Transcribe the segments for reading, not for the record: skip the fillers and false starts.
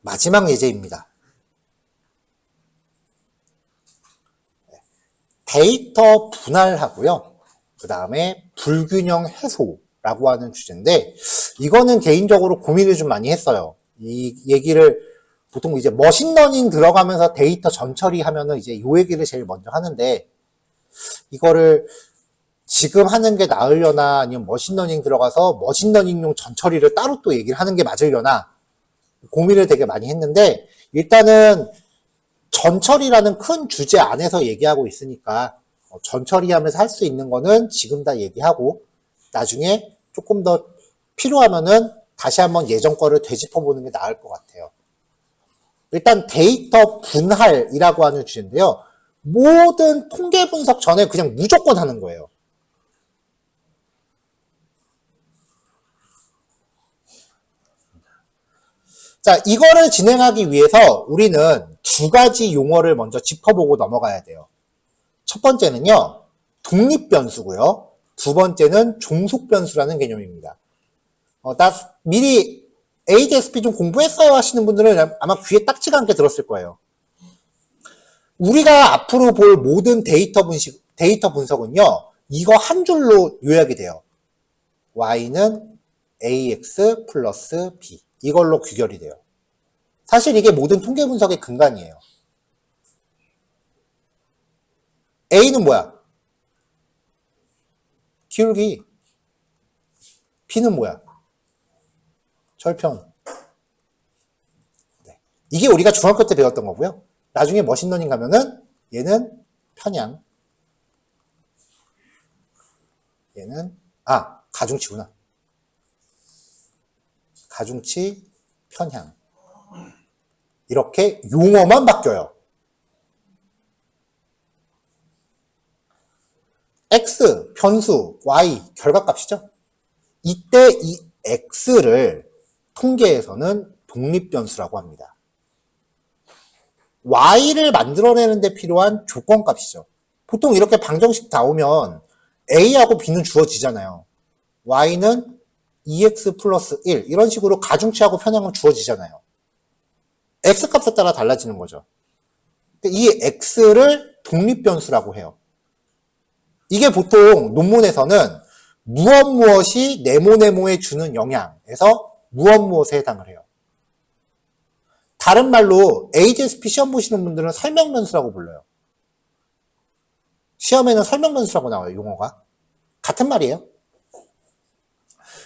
마지막 예제입니다. 데이터 분할하고요. 그 다음에 불균형 해소라고 하는 주제인데, 이거는 개인적으로 고민을 좀 많이 했어요. 이 얘기를 보통 이제 머신러닝 들어가면서 데이터 전처리 하면은 이제 요 얘기를 제일 먼저 하는데, 이거를 지금 하는 게 나으려나 아니면 머신러닝 들어가서 머신러닝용 전처리를 따로 또 얘기를 하는 게 맞으려나 고민을 되게 많이 했는데, 일단은 전처리라는 큰 주제 안에서 얘기하고 있으니까 전처리하면서 할 수 있는 거는 지금 다 얘기하고, 나중에 조금 더 필요하면은 다시 한번 예전 거를 되짚어 보는 게 나을 것 같아요. 일단 데이터 분할이라고 하는 주제인데요. 모든 통계 분석 전에 그냥 무조건 하는 거예요. 자, 이거를 진행하기 위해서 우리는 두 가지 용어를 먼저 짚어보고 넘어가야 돼요. 첫 번째는요, 독립변수고요. 두 번째는 종속변수라는 개념입니다. 나 미리 ADSP 좀 공부했어요 하시는 분들은 아마 귀에 딱지가 않게 들었을 거예요. 우리가 앞으로 볼 모든 데이터 분석은요, 이거 한 줄로 요약이 돼요. Y는 AX 플러스 B. 이걸로 귀결이 돼요. 사실 이게 모든 통계 분석의 근간이에요. A는 뭐야? 기울기. B는 뭐야? 절편. 네. 이게 우리가 중학교 때 배웠던 거고요. 나중에 머신러닝 가면은 얘는 편향. 얘는 가중치구나. 가중치, 편향. 이렇게 용어만 바뀌어요. X, 변수, Y, 결과값이죠. 이때 이 X를 통계에서는 독립변수라고 합니다. Y를 만들어내는 데 필요한 조건값이죠. 보통 이렇게 방정식 나오면 A하고 B는 주어지잖아요. Y는 2X 플러스 1 이런 식으로 가중치하고 편향은 주어지잖아요. X값에 따라 달라지는 거죠. 이 X를 독립변수라고 해요. 이게 보통 논문에서는 무엇이 네모네모에 주는 영향에서 무엇에 해당을 해요. 다른 말로 ADSP 시험 보시는 분들은 설명변수라고 불러요. 시험에는 설명변수라고 나와요, 용어가. 같은 말이에요.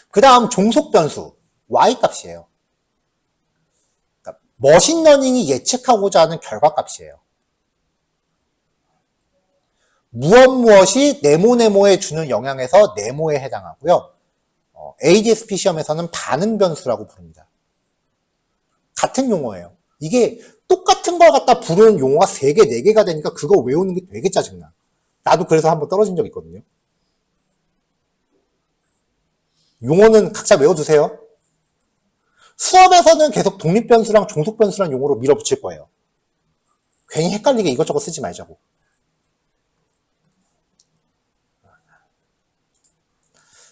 그 다음 종속변수, Y값이에요. 그러니까 머신러닝이 예측하고자 하는 결과값이에요. 무엇이 네모네모에 주는 영향에서 네모에 해당하고요. ADSP 시험에서는 반응변수라고 부릅니다. 같은 용어예요. 이게 똑같은 걸 갖다 부르는 용어가 3개, 4개가 되니까 그거 외우는 게 되게 짜증나. 나도 그래서 한번 떨어진 적 있거든요. 용어는 각자 외워두세요. 수업에서는 계속 독립변수랑 종속변수라는 용어로 밀어붙일 거예요. 괜히 헷갈리게 이것저것 쓰지 말자고.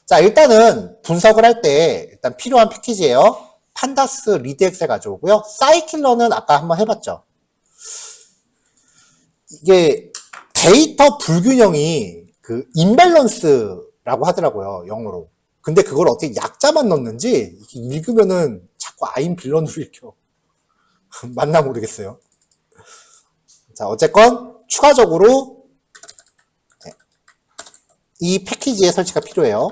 자, 일단은 분석을 할 때 일단 필요한 패키지예요. 판다스, 리드엑셀 가져오고요. 사이클러는 아까 한번 해봤죠. 이게 데이터 불균형이 그 임밸런스라고 하더라고요, 영어로. 근데 그걸 어떻게 약자만 넣는지 읽으면은 자꾸 아임 빌런으로 읽혀. 맞나 모르겠어요. 자, 어쨌건 추가적으로 이 패키지의 설치가 필요해요.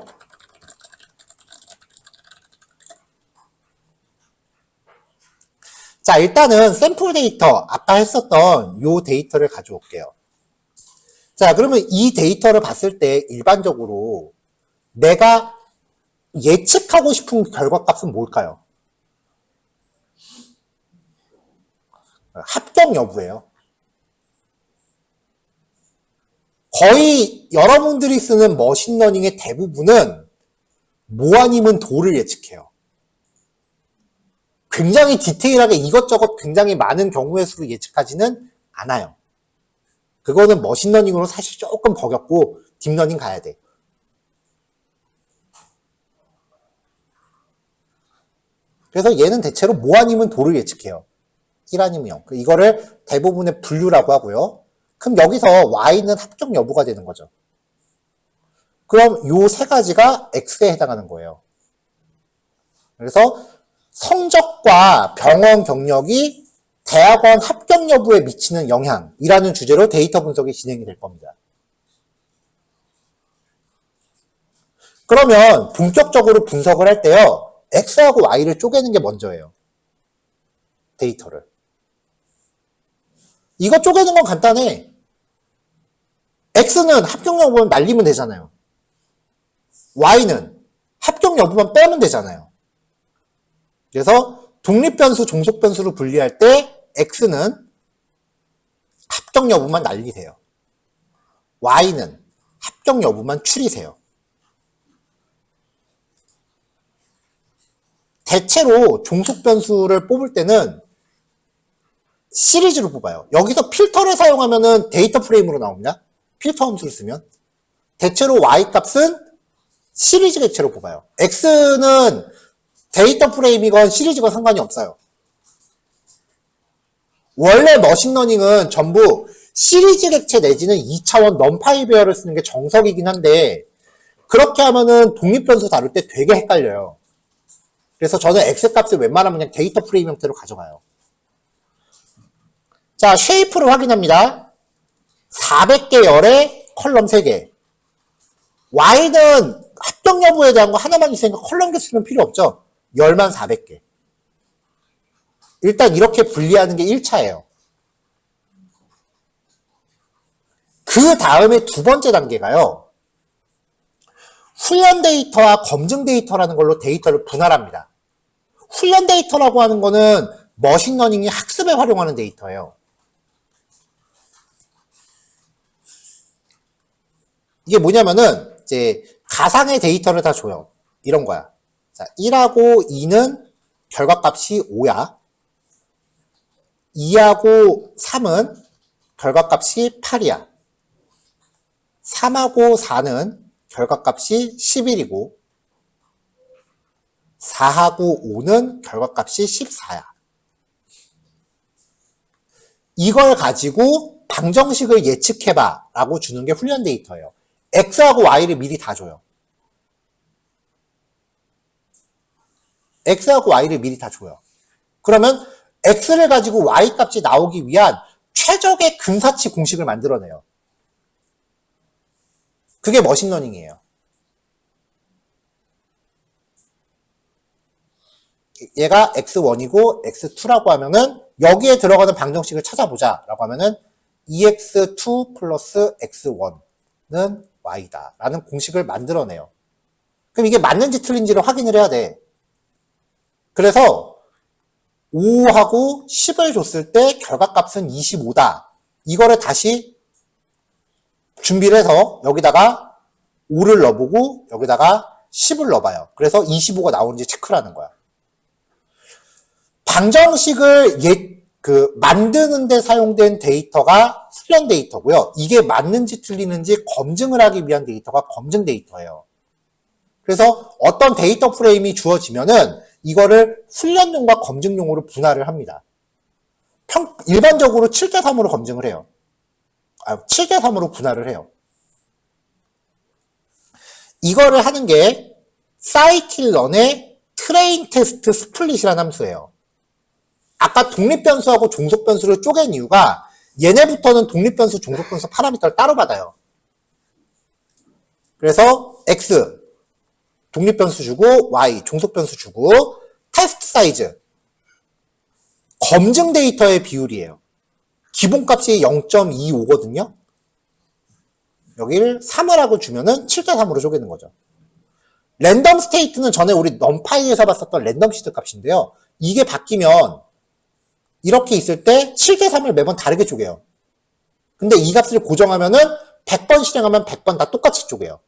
자, 일단은 샘플 데이터, 아까 했었던 이 데이터를 가져올게요. 자, 그러면 이 데이터를 봤을 때 일반적으로 내가 예측하고 싶은 결과값은 뭘까요? 합격 여부예요. 거의 여러분들이 쓰는 머신러닝의 대부분은 뭐 아니면 도를 예측해요. 굉장히 디테일하게 이것저것 굉장히 많은 경우의 수를 예측하지는 않아요. 그거는 머신러닝으로 사실 조금 버겁고 딥러닝 가야 돼. 그래서 얘는 대체로 뭐 아니면 도를 예측해요. 1 아니면 0. 이거를 대부분의 분류라고 하고요. 그럼 여기서 y는 합격 여부가 되는 거죠. 그럼 요 세 가지가 x에 해당하는 거예요. 그래서 성적과 병원 경력이 대학원 합격 여부에 미치는 영향이라는 주제로 데이터 분석이 진행이 될 겁니다. 그러면 본격적으로 분석을 할 때요. x하고 y를 쪼개는 게 먼저예요. 데이터를. 이거 쪼개는 건 간단해. x는 합격 여부만 날리면 되잖아요. y는 합격 여부만 빼면 되잖아요. 그래서 독립변수, 종속변수로 분리할 때 x는 합격 여부만 날리세요. y는 합격 여부만 추리세요. 대체로 종속변수를 뽑을 때는 시리즈로 뽑아요. 여기서 필터를 사용하면 데이터 프레임으로 나옵니다. 필터 함수를 쓰면. 대체로 y값은 시리즈 객체로 뽑아요. x는 데이터 프레임이건 시리즈건 상관이 없어요. 원래 머신러닝은 전부 시리즈 객체 내지는 2차원 넘파이 배열을 쓰는 게 정석이긴 한데 그렇게 하면은 독립변수 다룰 때 되게 헷갈려요. 그래서 저는 x값을 웬만하면 그냥 데이터 프레임 형태로 가져가요. 자, 쉐이프를 확인합니다. 400개 열에 컬럼 3개. y는 합격 여부에 대한 거 하나만 있으니까 컬럼 개수는 필요 없죠. 열만 400개. 일단 이렇게 분리하는 게 1차예요. 그 다음에 두 번째 단계가요. 훈련 데이터와 검증 데이터라는 걸로 데이터를 분할합니다. 훈련 데이터라고 하는 거는 머신러닝이 학습에 활용하는 데이터예요. 이게 뭐냐면은 이제 가상의 데이터를 다 줘요. 이런 거야. 자, 1하고 2는 결과값이 5야. 2하고 3은 결과값이 8이야. 3하고 4는 결과값이 11이고 4하고 5는 결과값이 14야. 이걸 가지고 방정식을 예측해봐 라고 주는 게 훈련 데이터예요. x하고 y를 미리 다 줘요. x하고 y를 미리 다 줘요. 그러면 x를 가지고 y 값이 나오기 위한 최적의 근사치 공식을 만들어내요. 그게 머신러닝이에요. 얘가 x1이고 x2라고 하면은 여기에 들어가는 방정식을 찾아보자 라고 하면은 2x2 플러스 x1는 y다 라는 공식을 만들어내요. 그럼 이게 맞는지 틀린지를 확인을 해야 돼. 그래서 5하고 10을 줬을 때 결과값은 25다. 이거를 다시 준비를 해서 여기다가 5를 넣어보고 여기다가 10을 넣어봐요. 그래서 25가 나오는지 체크를 하는 거야. 방정식을 만드는 데 사용된 데이터가 훈련 데이터고요. 이게 맞는지 틀리는지 검증을 하기 위한 데이터가 검증 데이터예요. 그래서 어떤 데이터 프레임이 주어지면은 이거를 훈련용과 검증용으로 분할을 합니다. 일반적으로 7대3으로 검증을 해요. 7대3으로 분할을 해요. 이거를 하는 게 사이킬런의 트레인 테스트 스플릿이라는 함수예요. 아까 독립변수하고 종속변수를 쪼갠 이유가 얘네부터는 독립변수, 종속변수 파라미터를 따로 받아요. 그래서 x 독립변수 주고 y 종속변수 주고 테스트 사이즈 검증 데이터의 비율이에요. 기본값이 0.25거든요. 여기를 3을 하고 주면은 7대3으로 쪼개는 거죠. 랜덤 스테이트는 전에 우리 넘파이에서 봤었던 랜덤 시드 값인데요. 이게 바뀌면 이렇게 있을 때 7대3을 매번 다르게 쪼개요. 근데 이 값을 고정하면은 100번 실행하면 100번 다 똑같이 쪼개요.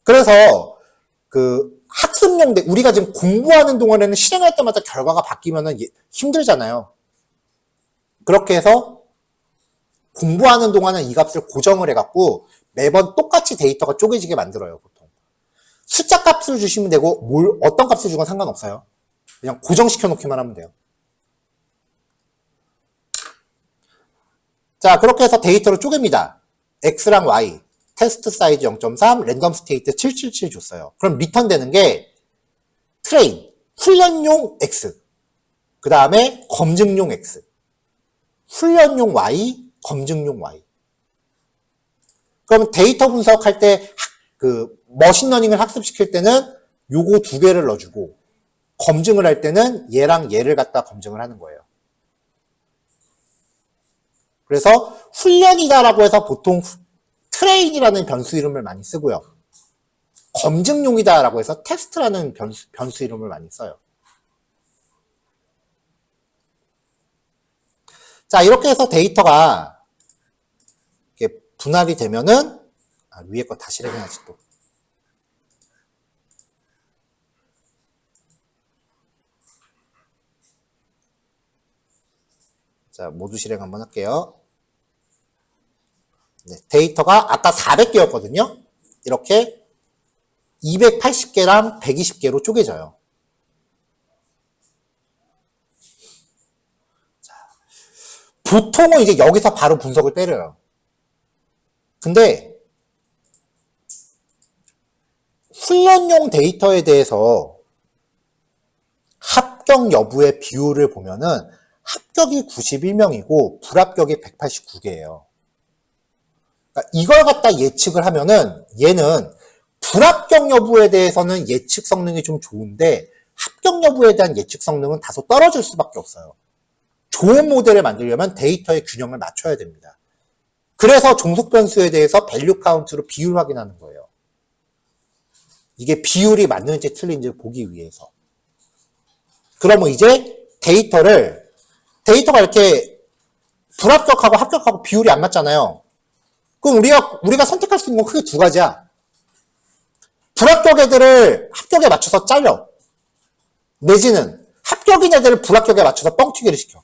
그래서 학습용 우리가 지금 공부하는 동안에는 실행할 때마다 결과가 바뀌면은 힘들잖아요. 그렇게 해서 공부하는 동안은 이 값을 고정을 해갖고 매번 똑같이 데이터가 쪼개지게 만들어요, 보통. 숫자 값을 주시면 되고 어떤 값을 주건 상관없어요. 그냥 고정시켜 놓기만 하면 돼요. 자, 그렇게 해서 데이터를 쪼갭니다. X랑 Y, 테스트 사이즈 0.3, 랜덤 스테이트 777 줬어요. 그럼 리턴 되는 게 트레인, 훈련용 X, 그 다음에 검증용 X, 훈련용 Y, 검증용 Y. 그럼 데이터 분석할 때 머신러닝을 학습시킬 때는 요거 두 개를 넣어주고 검증을 할 때는 얘랑 얘를 갖다 검증을 하는 거예요. 그래서 훈련이다라고 해서 보통 트레인이라는 변수 이름을 많이 쓰고요. 검증용이다라고 해서 테스트라는 변수 이름을 많이 써요. 자, 이렇게 해서 데이터가 이렇게 분할이 되면은 위에 거 다시 실행해야지 또. 자, 모두 실행 한번 할게요. 네, 데이터가 아까 400개였거든요. 이렇게 280개랑 120개로 쪼개져요. 자, 보통은 이제 여기서 바로 분석을 때려요. 근데 훈련용 데이터에 대해서 합격 여부의 비율을 보면은 합격이 91명이고 불합격이 189개예요. 그러니까 이걸 갖다 예측을 하면은 얘는 불합격 여부에 대해서는 예측 성능이 좀 좋은데 합격 여부에 대한 예측 성능은 다소 떨어질 수밖에 없어요. 좋은 모델을 만들려면 데이터의 균형을 맞춰야 됩니다. 그래서 종속 변수에 대해서 밸류 카운트로 비율 확인하는 거예요. 이게 비율이 맞는지 틀린지 보기 위해서. 그러면 이제 데이터가 이렇게 불합격하고 합격하고 비율이 안 맞잖아요. 그럼 우리가 선택할 수 있는 건 크게 두 가지야. 불합격 애들을 합격에 맞춰서 잘려. 내지는 합격인 애들을 불합격에 맞춰서 뻥튀기를 시켜.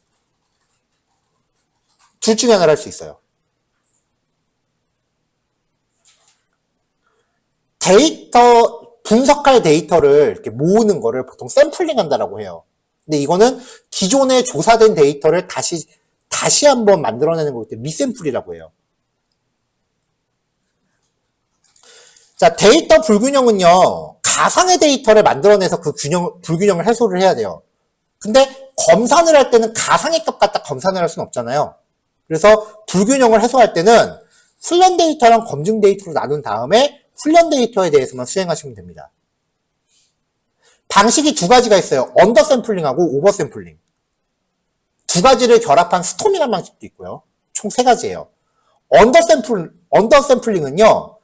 둘 중에 하나를 할 수 있어요. 분석할 데이터를 이렇게 모으는 거를 보통 샘플링 한다라고 해요. 근데 이거는 기존에 조사된 데이터를 다시 한번 만들어내는 거기 때문에 리샘플이라고 해요. 자, 데이터 불균형은요, 가상의 데이터를 만들어내서 그 불균형을 해소를 해야 돼요. 근데 검산을 할 때는 가상의 값 갖다 검산을 할 수는 없잖아요. 그래서 불균형을 해소할 때는 훈련 데이터랑 검증 데이터로 나눈 다음에 훈련 데이터에 대해서만 수행하시면 됩니다. 방식이 두 가지가 있어요. 언더 샘플링하고 오버 샘플링. 두 가지를 결합한 스톰이라는 방식도 있고요. 총 세 가지예요. 언더 샘플링은요,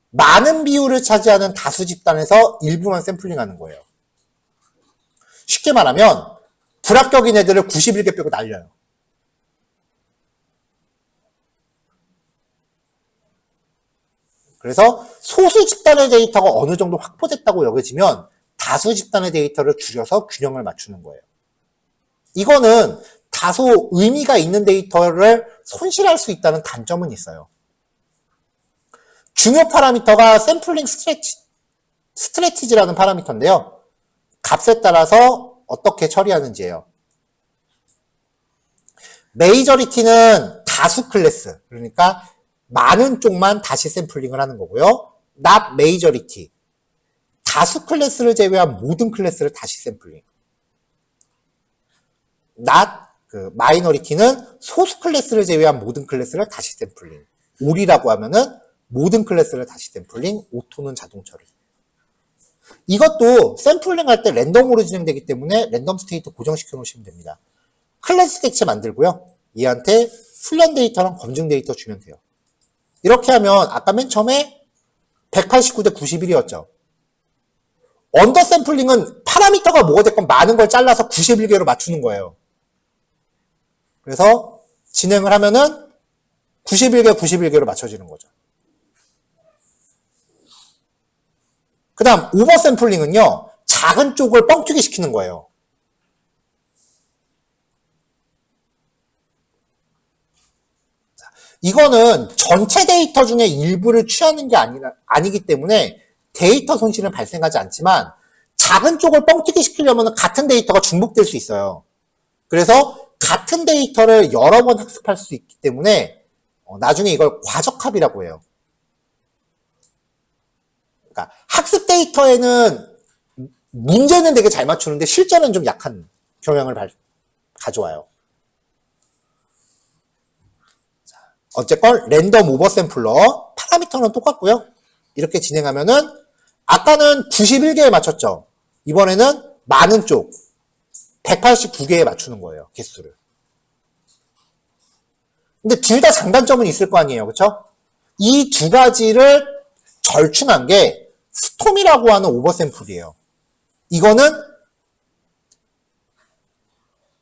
많은 비율을 차지하는 다수 집단에서 일부만 샘플링하는 거예요. 쉽게 말하면 불합격인 애들을 91개 빼고 날려요. 그래서 소수 집단의 데이터가 어느 정도 확보됐다고 여겨지면 다수 집단의 데이터를 줄여서 균형을 맞추는 거예요. 이거는 다소 의미가 있는 데이터를 손실할 수 있다는 단점은 있어요. 중요 파라미터가 샘플링 스트래티지라는 파라미터인데요. 값에 따라서 어떻게 처리하는지예요. 메이저리티는 다수 클래스, 그러니까 많은 쪽만 다시 샘플링을 하는 거고요. not majority, 다수 클래스를 제외한 모든 클래스를 다시 샘플링. 마이너리티는 소수 클래스를 제외한 모든 클래스를 다시 샘플링. 올이라고 하면은 모든 클래스를 다시 샘플링, 오토는 자동 처리. 이것도 샘플링 할 때 랜덤으로 진행되기 때문에 랜덤 스테이트 고정시켜 놓으시면 됩니다. 클래스 객체 만들고요. 얘한테 훈련 데이터랑 검증 데이터 주면 돼요. 이렇게 하면 아까 맨 처음에 189대 91이었죠. 언더 샘플링은 파라미터가 뭐가 됐건 많은 걸 잘라서 91개로 맞추는 거예요. 그래서 진행을 하면은 91개 91개로 맞춰지는 거죠. 그 다음 오버 샘플링은요, 작은 쪽을 뻥튀기 시키는 거예요. 이거는 전체 데이터 중에 일부를 취하는 게 아니기 때문에 데이터 손실은 발생하지 않지만 작은 쪽을 뻥튀기 시키려면 같은 데이터가 중복될 수 있어요. 그래서 같은 데이터를 여러 번 학습할 수 있기 때문에 나중에 이걸 과적합이라고 해요. 그러니까 학습 데이터에는 문제는 되게 잘 맞추는데 실제는 좀 약한 경향을 가져와요. 어쨌건 랜덤 오버샘플러 파라미터는 똑같고요. 이렇게 진행하면은 아까는 91개에 맞췄죠. 이번에는 많은 쪽 189개에 맞추는 거예요. 개수를. 근데 둘 다 장단점은 있을 거 아니에요. 그렇죠? 이 두 가지를 절충한 게 스톰이라고 하는 오버샘플이에요. 이거는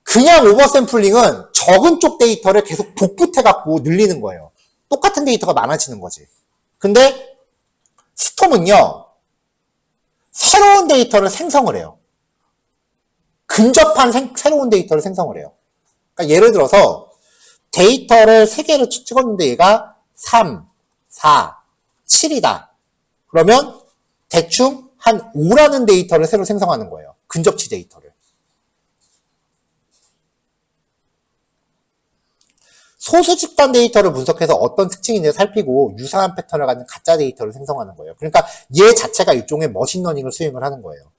그냥 오버샘플링은 적은 쪽 데이터를 계속 복붙해갖고 늘리는 거예요. 똑같은 데이터가 많아지는 거지. 근데 스톰은요, 새로운 데이터를 생성을 해요. 근접한 새로운 데이터를 생성을 해요. 그러니까 예를 들어서 데이터를 3개를 찍었는데 얘가 3, 4, 7이다. 그러면 대충 한 5라는 데이터를 새로 생성하는 거예요. 근접치 데이터를. 소수 집단 데이터를 분석해서 어떤 특징이 있는지 살피고 유사한 패턴을 갖는 가짜 데이터를 생성하는 거예요. 그러니까 얘 자체가 일종의 머신러닝을 수행을 하는 거예요.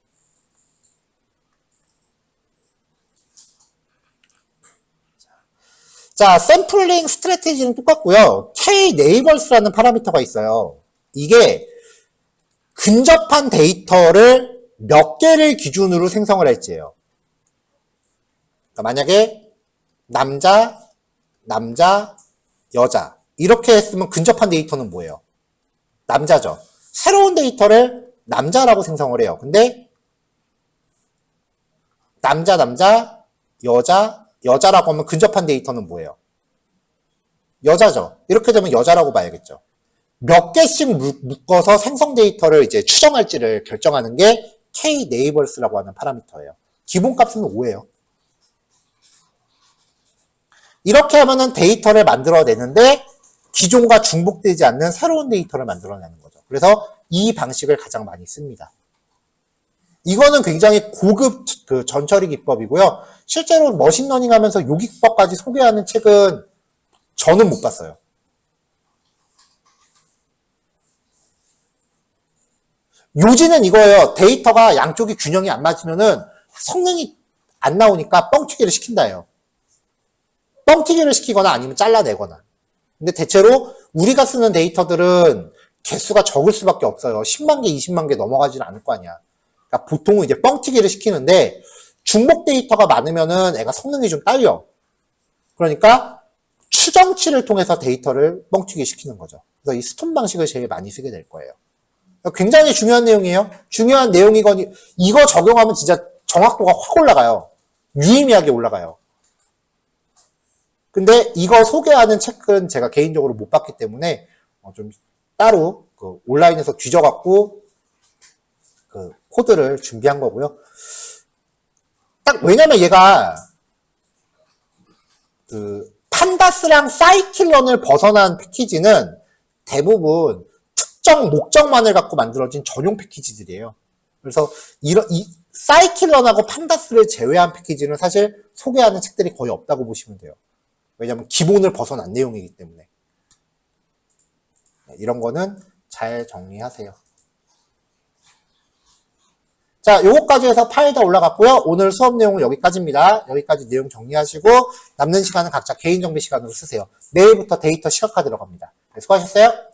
자, 샘플링 스트래티지는 똑같고요. K-네이버스라는 파라미터가 있어요. 이게 근접한 데이터를 몇 개를 기준으로 생성을 할지예요. 그러니까 만약에 남자, 여자 이렇게 했으면 근접한 데이터는 뭐예요? 남자죠. 새로운 데이터를 남자라고 생성을 해요. 근데 남자, 여자라고 하면 근접한 데이터는 뭐예요? 여자죠. 이렇게 되면 여자라고 봐야겠죠. 몇 개씩 묶어서 생성 데이터를 이제 추정할지를 결정하는 게 K-네이버스라고 하는 파라미터예요. 기본값은 5예요. 이렇게 하면은 데이터를 만들어내는데 기존과 중복되지 않는 새로운 데이터를 만들어내는 거죠. 그래서 이 방식을 가장 많이 씁니다. 이거는 굉장히 고급 그 전처리 기법이고요. 실제로 머신러닝 하면서 요 기법까지 소개하는 책은 저는 못 봤어요. 요지는 이거예요. 데이터가 양쪽이 균형이 안 맞으면은 성능이 안 나오니까 뻥튀기를 시킨다예요. 뻥튀기를 시키거나 아니면 잘라내거나. 근데 대체로 우리가 쓰는 데이터들은 개수가 적을 수밖에 없어요. 10만 개, 20만 개 넘어가지는 않을 거 아니야. 그러니까 보통은 이제 뻥튀기를 시키는데 중복 데이터가 많으면은 애가 성능이 좀 딸려. 그러니까 추정치를 통해서 데이터를 뻥튀기 시키는 거죠. 그래서 이 스톰 방식을 제일 많이 쓰게 될 거예요. 굉장히 중요한 내용이에요. 중요한 내용이거니 이거 적용하면 진짜 정확도가 확 올라가요. 유의미하게 올라가요. 근데 이거 소개하는 책은 제가 개인적으로 못 봤기 때문에 좀 따로 그 온라인에서 뒤져갖고 그 코드를 준비한 거고요. 딱 왜냐면 얘가 그 판다스랑 사이클런을 벗어난 패키지는 대부분 특정 목적만을 갖고 만들어진 전용 패키지들이에요. 그래서 이 사이클런하고 판다스를 제외한 패키지는 사실 소개하는 책들이 거의 없다고 보시면 돼요. 왜냐면 기본을 벗어난 내용이기 때문에. 이런 거는 잘 정리하세요. 자, 요거까지 해서 파일 다 올라갔고요. 오늘 수업 내용은 여기까지입니다. 여기까지 내용 정리하시고 남는 시간은 각자 개인 정비 시간으로 쓰세요. 내일부터 데이터 시각화 들어갑니다. 네, 수고하셨어요.